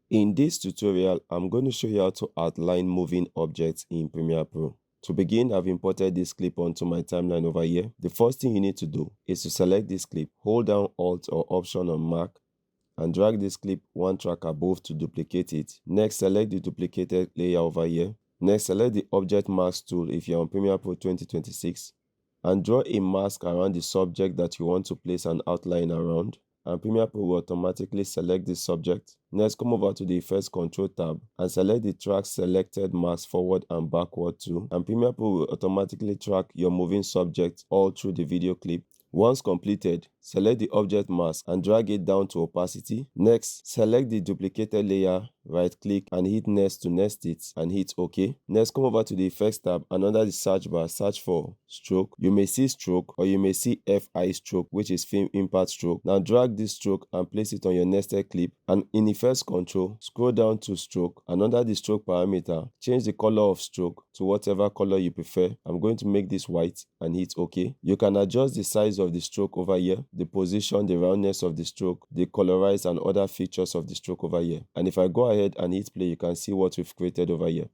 In this tutorial, I'm going to show you how to outline moving objects in Premiere Pro. To begin, I've imported this clip onto my timeline over here. The first thing you need to do is to select this clip, hold down Alt or Option on Mac, and drag this clip one track above to duplicate it. Next, select the duplicated layer over here. Next, select the Object Mask tool if you're on Premiere Pro 2026, and draw a mask around the subject that you want to place an outline around. And Premiere Pro will automatically select this subject. Next, come over to the Effects Control tab and select the track selected mask forward and backward too. And Premiere Pro will automatically track your moving subject all through the video clip. Once completed, select the object mask and drag it down to opacity. Next, select the duplicated layer, right-click and hit Next to nest it and hit OK. Next, come over to the Effects tab and under the search bar, search for stroke. You may see stroke or you may see FI stroke, which is film impact stroke. Now drag this stroke and place it on your nested clip, and in Effects Control, scroll down to stroke and under the stroke parameter, change the color of stroke to whatever color you prefer. I'm going to make this white and hit OK. You can adjust the size of the stroke over here, the position, the roundness of the stroke, the colorize and other features of the stroke over here. And if I go ahead and hit play, you can see what we've created over here.